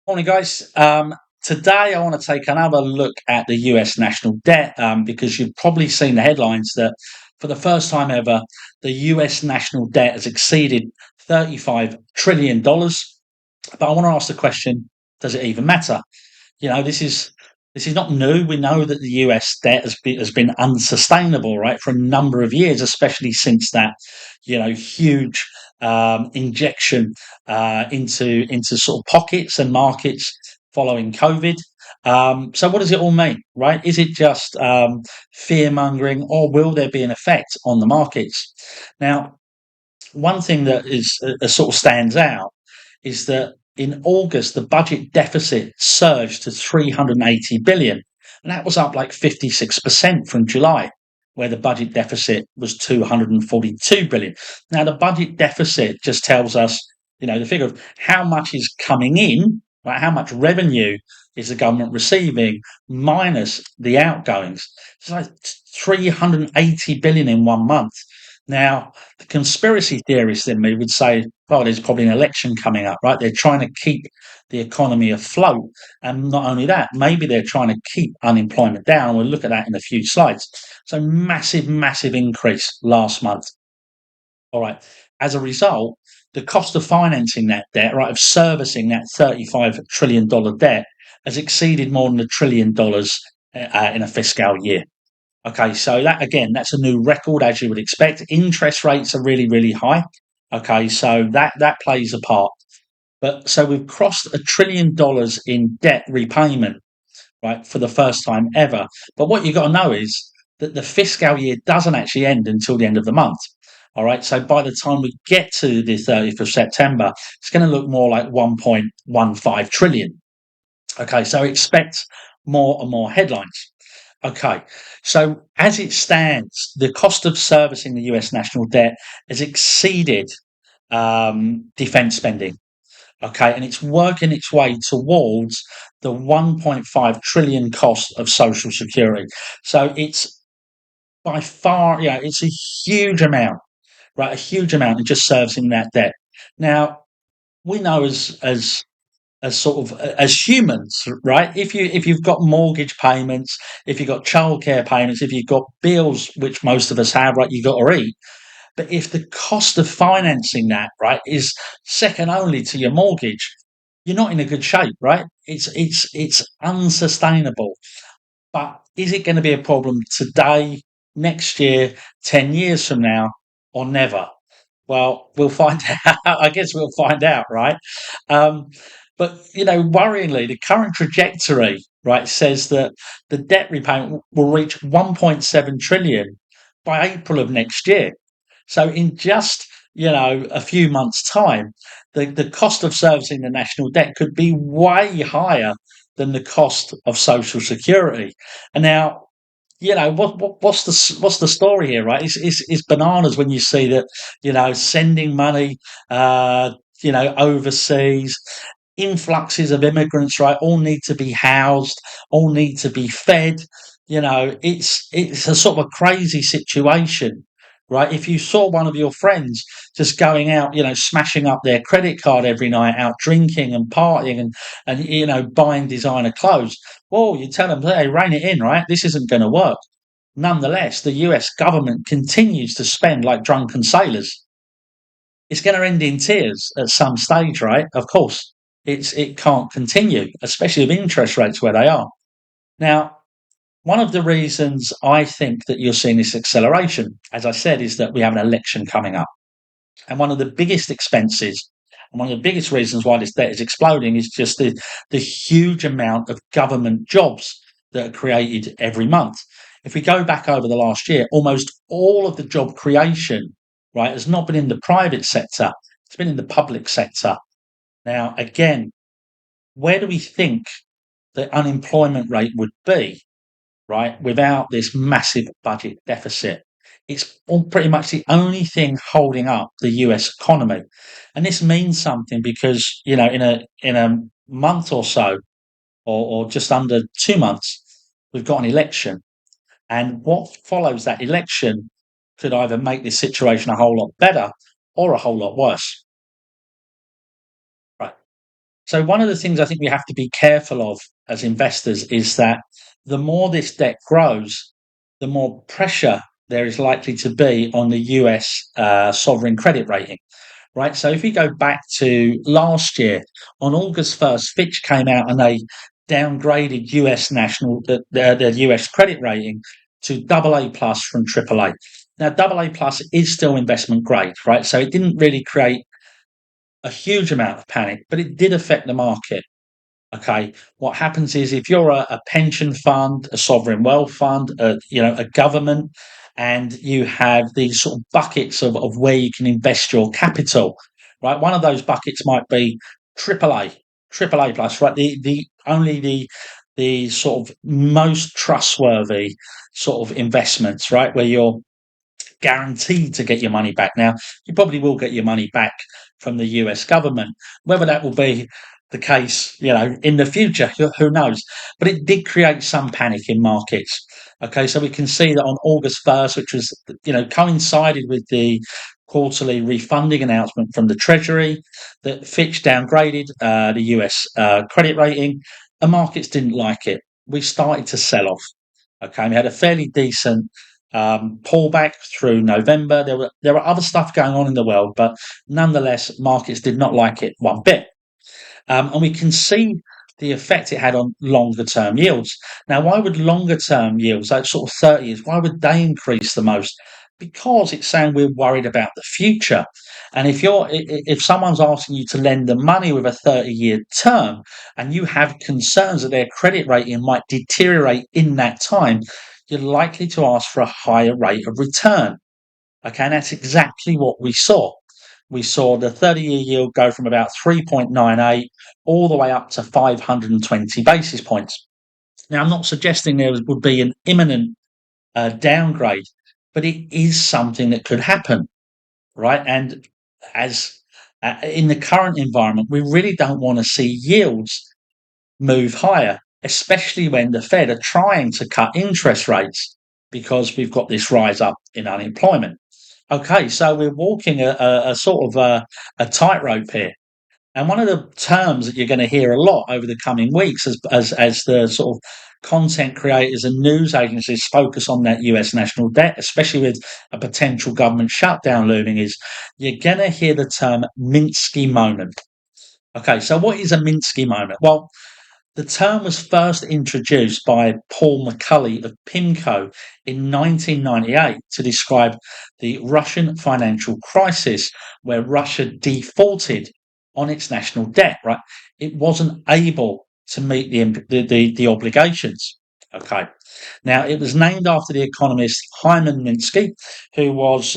Morning, guys. Today, I want to take another look at the US national debt because you've probably seen the headlines that for the first time ever, the US national debt has exceeded $35 trillion. But I want to ask the question, does it even matter? This is not new. We know that the US debt has been unsustainable, right, for a number of years, especially since that huge injection into sort of pockets and markets following COVID. So, what does it all mean, right? Is it just fear mongering, or will there be an effect on the markets? Now, one thing that is sort of stands out is that in August the budget deficit surged to 380 billion, and that was up like 56% from July, where the budget deficit was 242 billion. Now the budget deficit just tells us, the figure of how much is coming in, right? How much revenue is the government receiving minus the outgoings. It's like 380 billion in 1 month. Now, the conspiracy theorists in me would say, well, there's probably an election coming up, right? They're trying to keep the economy afloat. And not only that, maybe they're trying to keep unemployment down. We'll look at that in a few slides. So, massive, massive increase last month. All right. As a result, the cost of financing that debt, right, of servicing that $35 trillion debt has exceeded more than $1 trillion in a fiscal year. Okay, so that again, that's a new record as you would expect. Interest rates are really, really high. Okay, so that plays a part. But so we've crossed $1 trillion in debt repayment, right, for the first time ever. But what you've got to know is that the fiscal year doesn't actually end until the end of the month. All right, so by the time we get to the 30th of September, it's going to look more like 1.15 trillion. Okay, so expect more and more headlines. Okay, so as it stands, the cost of servicing the US national debt has exceeded defense spending. Okay, and it's working its way towards the 1.5 trillion cost of social security. So it's by far, it's a huge amount, right? A huge amount in just servicing that debt. Now, we know as sort of as humans, right? If you've got mortgage payments, if you've got childcare payments, if you've got bills, which most of us have, right, you've got to eat. But if the cost of financing that, right, is second only to your mortgage, you're not in a good shape, right? It's unsustainable. But is it going to be a problem today, next year, 10 years from now, or never? Well, we'll find out. I guess we'll find out, right? Um, but worryingly, the current trajectory, right, says that the debt repayment will reach 1.7 trillion by April of next year. So in just a few months' time, the cost of servicing the national debt could be way higher than the cost of social security. And now, what's the story here, right? It's bananas when you see that sending money overseas, influxes of immigrants, right, all need to be housed, all need to be fed. It's a sort of a crazy situation, right? If you saw one of your friends just going out, smashing up their credit card every night, out drinking and partying and buying designer clothes, well, you tell them, hey, rein it in, right? This isn't going to work. Nonetheless, the US government continues to spend like drunken sailors. It's going to end in tears at some stage, right? Of course, it can't continue, especially with interest rates where they are. Now, one of the reasons I think that you're seeing this acceleration, as I said, is that we have an election coming up. And one of the biggest expenses and one of the biggest reasons why this debt is exploding is just the huge amount of government jobs that are created every month. If we go back over the last year, almost all of the job creation, right, has not been in the private sector, it's been in the public sector. Now, again, where do we think the unemployment rate would be, right, without this massive budget deficit? It's pretty much the only thing holding up the US economy. And this means something because, in a month or so, or just under 2 months, we've got an election. And what follows that election could either make this situation a whole lot better or a whole lot worse. Right. So one of the things I think we have to be careful of as investors is that the more this debt grows, the more pressure there is likely to be on the US sovereign credit rating, right? So if we go back to last year, on August 1st, Fitch came out and they downgraded the US credit rating to AA plus from AAA. Now, AA plus is still investment grade, right? So it didn't really create a huge amount of panic, but it did affect the market. Okay, what happens is if you're a pension fund, a sovereign wealth fund, a government, and you have these sort of buckets of where you can invest your capital, right? One of those buckets might be AAA, AAA plus, right? The sort of most trustworthy sort of investments, right? Where you're guaranteed to get your money back. Now, you probably will get your money back from the US government. Whether that will be the case, in the future, who knows? But it did create some panic in markets. Okay, so we can see that on August 1st, which was, coincided with the quarterly refunding announcement from the Treasury, that Fitch downgraded the US credit rating, and markets didn't like it. We started to sell off. Okay, we had a fairly decent pullback through November. There were other stuff going on in the world, but nonetheless, markets did not like it one bit. And we can see the effect it had on longer term yields. Now, why would longer term yields, like sort of 30 years, why would they increase the most? Because it's saying we're worried about the future. And if someone's asking you to lend them money with a 30-year term and you have concerns that their credit rating might deteriorate in that time, you're likely to ask for a higher rate of return. Okay, and that's exactly what we saw. We saw the 30-year yield go from about 3.98 all the way up to 520 basis points. Now, I'm not suggesting there would be an imminent downgrade, but it is something that could happen, right? And as in the current environment, we really don't want to see yields move higher, especially when the Fed are trying to cut interest rates because we've got this rise up in unemployment. Okay, so we're walking a sort of a tightrope here. And one of the terms that you're going to hear a lot over the coming weeks as the sort of content creators and news agencies focus on that US national debt, especially with a potential government shutdown looming, is you're going to hear the term Minsky Moment. Okay, so what is a Minsky Moment? Well, the term was first introduced by Paul McCulley of PIMCO in 1998 to describe the Russian financial crisis where Russia defaulted on its national debt, right? It wasn't able to meet the obligations. Okay. Now, it was named after the economist Hyman Minsky, who was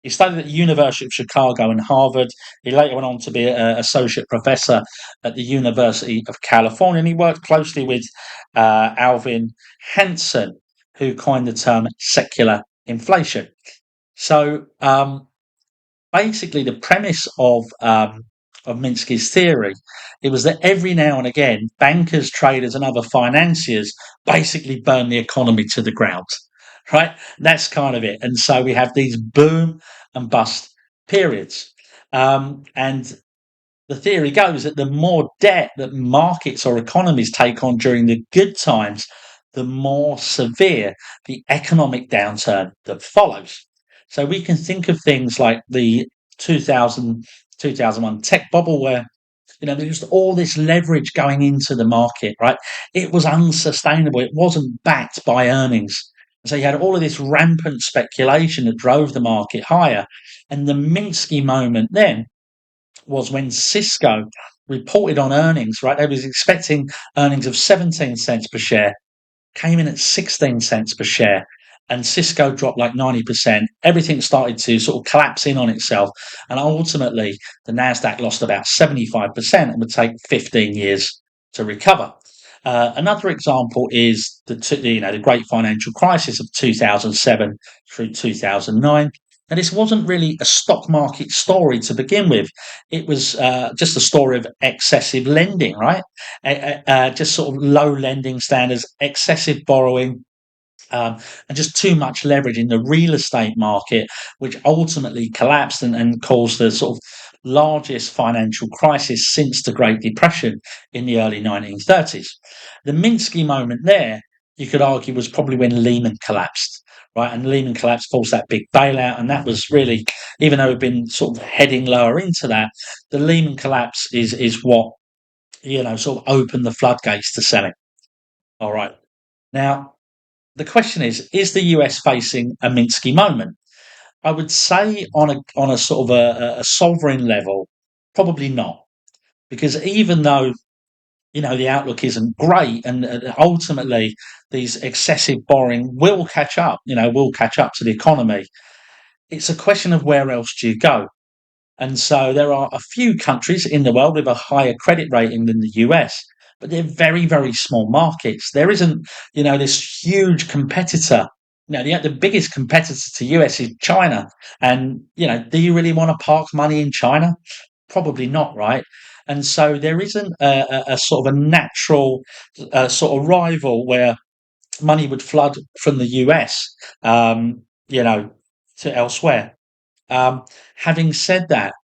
he studied at the University of Chicago and Harvard. He later went on to be an associate professor at the University of California, and he worked closely with Alvin Hansen, who coined the term secular inflation. So basically, the premise of Minsky's theory, it was that every now and again, bankers, traders, and other financiers basically burn the economy to the ground. Right, that's kind of it, and so we have these boom and bust periods, and the theory goes that the more debt that markets or economies take on during the good times, the more severe the economic downturn that follows. So we can think of things like the 2001 tech bubble where there's just all this leverage going into the market, right? It was unsustainable. It wasn't backed by earnings. So you had all of this rampant speculation that drove the market higher. And the Minsky moment then was when Cisco reported on earnings, right? They was expecting earnings of 17 cents per share, came in at 16 cents per share, and Cisco dropped like 90%. Everything started to sort of collapse in on itself. And ultimately, the NASDAQ lost about 75% and would take 15 years to recover. Another example is the great financial crisis of 2007 through 2009. And this wasn't really a stock market story to begin with. It was just a story of excessive lending, right? Just sort of low lending standards, excessive borrowing, and just too much leverage in the real estate market, which ultimately collapsed and caused the sort of largest financial crisis since the Great Depression in the early 1930s. The Minsky moment there, you could argue, was probably when Lehman collapsed, right? And Lehman collapse forced that big bailout, and that was really, even though we've been sort of heading lower into that, the Lehman collapse is what sort of opened the floodgates to selling. All right. Now, the question is the US facing a Minsky moment? I would say on a sort of a sovereign level, probably not, because even though the outlook isn't great, and ultimately these excessive borrowing will catch up, will catch up to the economy. It's a question of where else do you go? And so there are a few countries in the world with a higher credit rating than the US, but they're very, very small markets. There isn't, this huge competitor. The biggest competitor to US is China. And, do you really want to park money in China? Probably not, right? And so there isn't a sort of a natural sort of rival where money would flood from the US, to elsewhere. Having said that,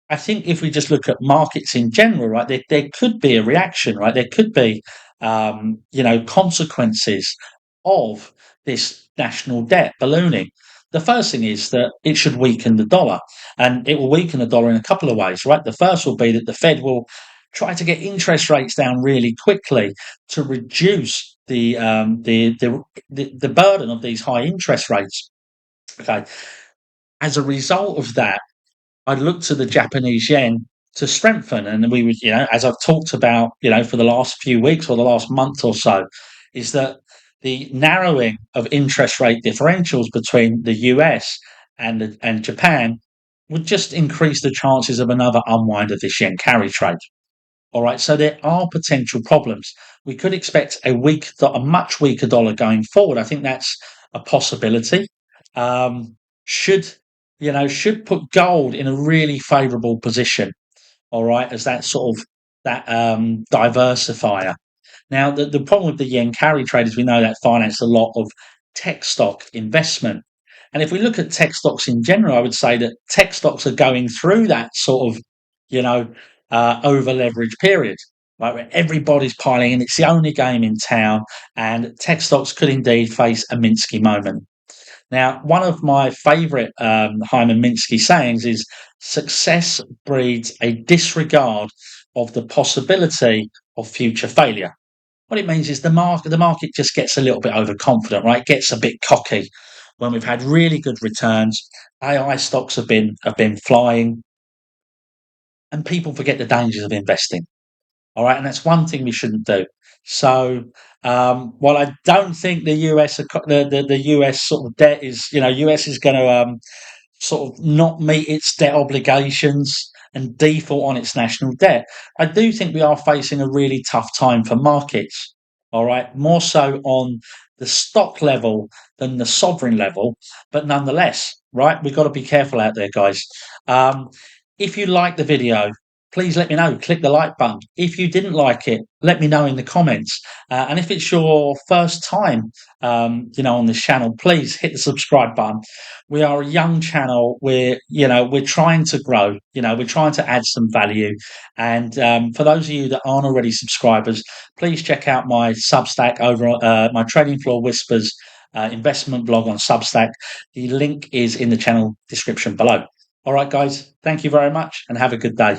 I think if we just look at markets in general, right, there could be a reaction, right? There could be, consequences of this national debt ballooning. The first thing is that it should weaken the dollar, and it will weaken the dollar in a couple of ways, right? The first will be that the Fed will try to get interest rates down really quickly to reduce the burden of these high interest rates. Okay, as a result of that, I'd look to the Japanese yen to strengthen. And we would, as I've talked about, for the last few weeks or the last month or so, is that the narrowing of interest rate differentials between the US and Japan would just increase the chances of another unwind of this yen carry trade. All right, so there are potential problems. We could expect a much weaker dollar going forward. I think that's a possibility. Um, should should put gold in a really favourable position. All right, as that sort of that diversifier. Now, the problem with the yen carry trade is we know that finance a lot of tech stock investment. And if we look at tech stocks in general, I would say that tech stocks are going through that sort of, over leveraged period, right, where everybody's piling in. It's the only game in town, and tech stocks could indeed face a Minsky moment. Now, one of my favourite Hyman Minsky sayings is success breeds a disregard of the possibility of future failure. What it means is the market just gets a little bit overconfident, right? Gets a bit cocky when we've had really good returns. AI stocks have been flying, and people forget the dangers of investing. All right, and that's one thing we shouldn't do. So, while I don't think the US the US sort of debt is, US is going to sort of not meet its debt obligations and default on its national debt, I do think we are facing a really tough time for markets. All right, more so on the stock level than the sovereign level, but nonetheless, right, we've got to be careful out there, guys. Um, if you like the video, please let me know. Click the like button. If you didn't like it, let me know in the comments. And if it's your first time, on this channel, please hit the subscribe button. We are a young channel. We're trying to grow. We're trying to add some value. And for those of you that aren't already subscribers, please check out my Substack over my Trading Floor Whispers investment blog on Substack. The link is in the channel description below. All right, guys. Thank you very much, and have a good day.